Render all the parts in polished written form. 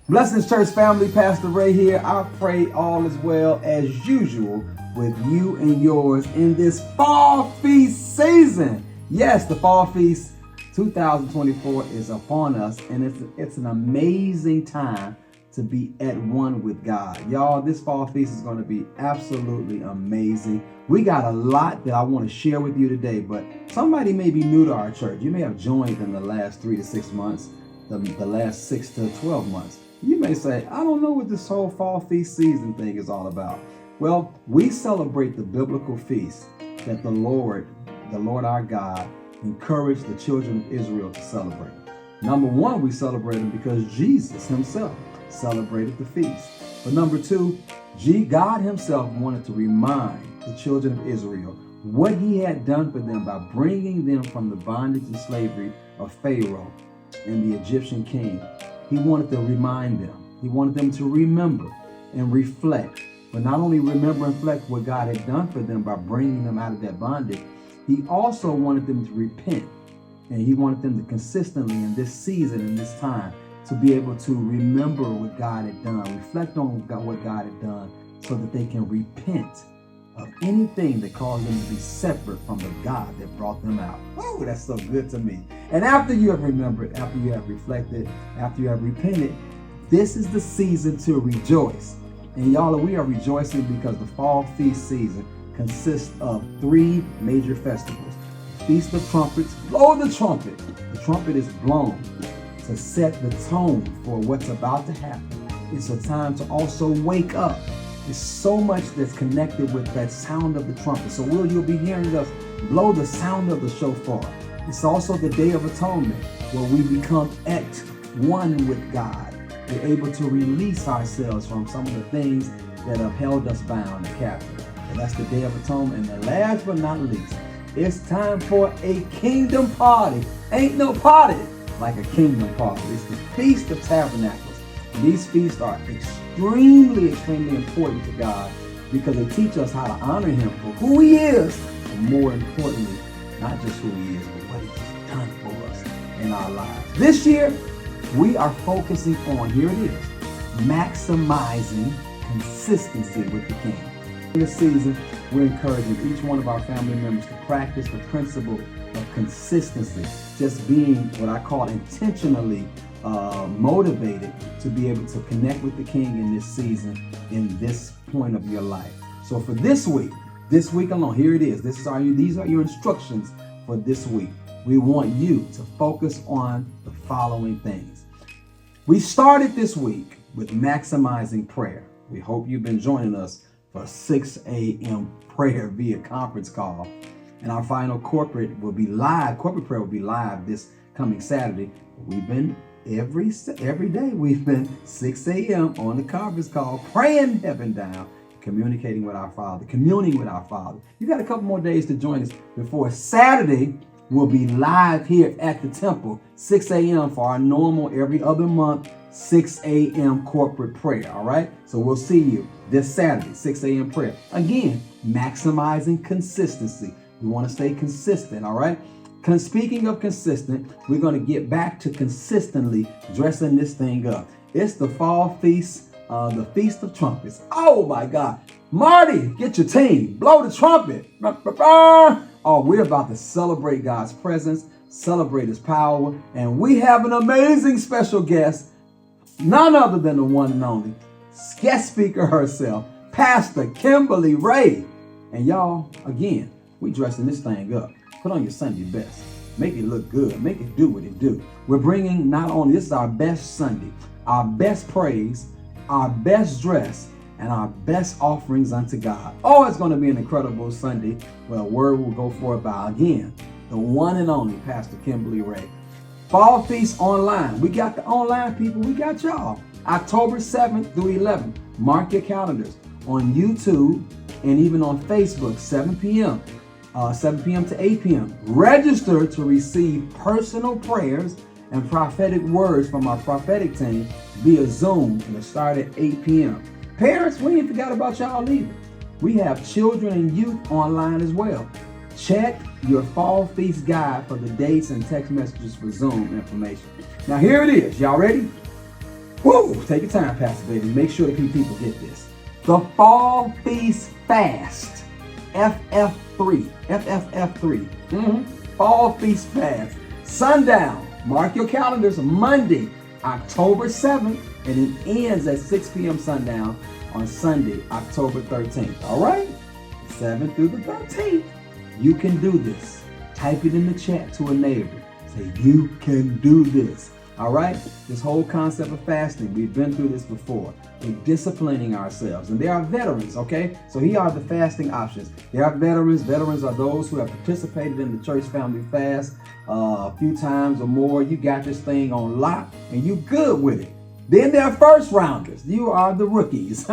Blessings, church family. Pastor Ray here. I pray all is well as usual with you and yours in this fall feast season. Yes, the fall feast 2024 is upon us, and it's an amazing time to be at one with God. Y'all, this fall feast is going to be absolutely amazing. We got a lot that I want to share with you today, but somebody may be new to our church. You may have joined in the last 3 to 6 months, the last 6 to 12 months. You may say, I don't know what this whole fall feast season thing is all about. Well, we celebrate the biblical feast that the Lord our God, encouraged the children of Israel to celebrate. Number one, we celebrate them because Jesus himself celebrated the feast. But number two, God himself wanted to remind the children of Israel what he had done for them by bringing them from the bondage and slavery of Pharaoh and the Egyptian king. He wanted to remind them. He wanted them to remember and reflect. But not only remember and reflect what God had done for them by bringing them out of that bondage, he also wanted them to repent. And he wanted them to consistently in this season, in this time, to be able to remember what God had done, reflect on what God had done, so that they can repent of anything that caused them to be separate from the God that brought them out. Oh, that's so good to me. And after you have remembered, after you have reflected, after you have repented, this is the season to rejoice. And y'all, we are rejoicing because the fall feast season consists of 3 major festivals. Feast of Trumpets, blow the trumpet. The trumpet is blown to set the tone for what's about to happen. It's a time to also wake up. There's so much that's connected with that sound of the trumpet. So you'll be hearing us blow the sound of the shofar. It's also the Day of Atonement, where we become at one with God. We're able to release ourselves from some of the things that have held us bound and captive. And that's the Day of Atonement. And last but not least, it's time for a kingdom party. Ain't no party like a kingdom party. It's the Feast of Tabernacles. And these feasts are extremely important to God because they teach us how to honor him for who he is, and more importantly, not just who he is, but what he's done for us in our lives. This year, we are focusing on, here it is, maximizing consistency with the King. In this season, we're encouraging each one of our family members to practice the principle of consistency, just being what I call intentionally motivated to be able to connect with the King in this season, in this point of your life. So for this week alone, here it is. These are your instructions for this week. We want you to focus on the following things. We started this week with maximizing prayer. We hope you've been joining us for 6 a.m. prayer via conference call. And our final corporate prayer will be live this coming Saturday. We've been every day we've been 6 a.m. on the conference call, praying heaven down, communicating with our Father, communing with our Father. You got a couple more days to join us before Saturday. We'll be live here at the temple, 6 a.m. for our normal every other month, 6 a.m. corporate prayer, all right? So we'll see you this Saturday, 6 a.m. prayer. Again, maximizing consistency. We want to stay consistent, all right? Speaking of consistent, we're going to get back to consistently dressing this thing up. It's the fall feast, the Feast of Trumpets. Oh my God. Marty, get your team. Blow the trumpet. Oh, we're about to celebrate God's presence, celebrate his power, and we have an amazing special guest, none other than the one and only guest speaker herself, Pastor Kimberly Ray. And y'all, again, we dressing this thing up. Put on your Sunday best. Make it look good. Make it do what it do. We're bringing not only, this is our best Sunday, our best praise, our best dress, and our best offerings unto God. Oh, it's going to be an incredible Sunday. Well, word will go forth by, again, the one and only Pastor Kimberly Ray. Fall Feast online. We got the online people. We got y'all. October 7th through 11th. Mark your calendars. On YouTube and even on Facebook, 7 p.m. 7 p.m. to 8 p.m. Register to receive personal prayers and prophetic words from our prophetic team via Zoom, and it start at 8 p.m. Parents, we ain't forgot about y'all either. We have children and youth online as well. Check your Fall Feast guide for the dates and text messages for Zoom information. Now here it is. Y'all ready? Woo! Take your time, Pastor Baby. Make sure that people get this. The Fall Feast Fast. FF3. FFF3. Fall Feast Fast. Sundown. Mark your calendars. Monday, October 7th. And it ends at 6 p.m. sundown on Sunday, October 13th. All right? 7th through the 13th. You can do this. Type it in the chat to a neighbor. Say, you can do this. All right? This whole concept of fasting, we've been through this before. We're disciplining ourselves. And there are veterans, okay? So here are the fasting options. There are veterans. Veterans are those who have participated in the church family fast a few times or more. You got this thing on lock and you good with it. Then there are first rounders. You are the rookies.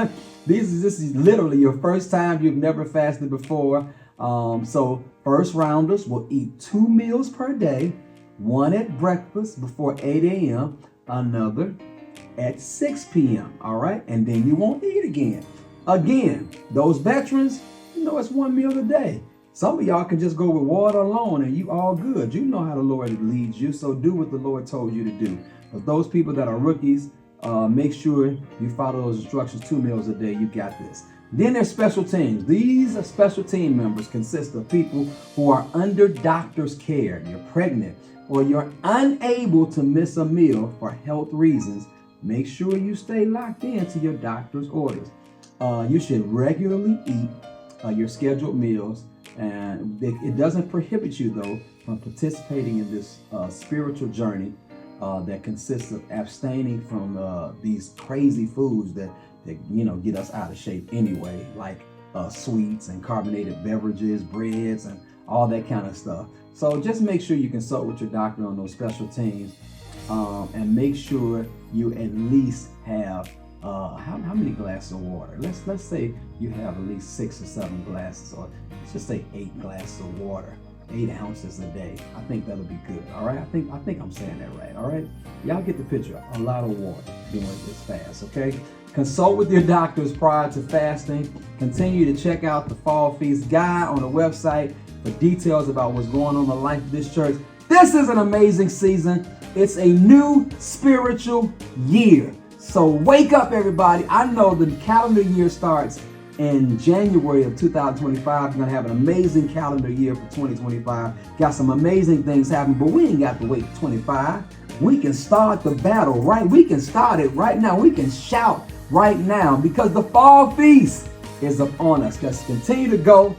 This is literally your first time. You've never fasted before. So first rounders will eat 2 meals per day. One at breakfast before 8 a.m., another at 6 p.m., all right? And then you won't eat again. Again, those veterans, it's 1 meal a day. Some of y'all can just go with water alone and you all good. You know how the Lord leads you, so do what the Lord told you to do. But those people that are rookies, make sure you follow those instructions, 2 meals a day. You got this. Then there's special teams. These special team members consist of people who are under doctor's care. You're pregnant or you're unable to miss a meal for health reasons. Make sure you stay locked in to your doctor's orders. You should regularly eat your scheduled meals, and it doesn't prohibit you, though, from participating in this spiritual journey that consists of abstaining from these crazy foods that get us out of shape anyway, like sweets and carbonated beverages, breads, and all that kind of stuff. So just make sure you consult with your doctor on those special teams, and make sure you at least have how many glasses of water? Let's say you have at least 6 or 7 glasses, or let's just say 8 glasses of water. 8 ounces a day. I think that'll be good. All right. I think I'm saying that right. All right. Y'all get the picture. A lot of water doing this fast. Okay. Consult with your doctors prior to fasting. Continue to check out the Fall Feast Guide on the website for details about what's going on in the life of this church. This is an amazing season. It's a new spiritual year. So wake up, everybody. I know the calendar year starts in January of 2025. We're going to have an amazing calendar year for 2025. Got some amazing things happening, but we ain't got to wait 25. We can start the battle, right? We can start it right now. We can shout right now because the Fall Feast is upon us. Let's continue to go.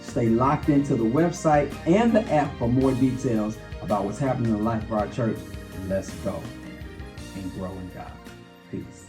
Stay locked into the website and the app for more details about what's happening in the life of our church. Let's go and grow in God. Peace.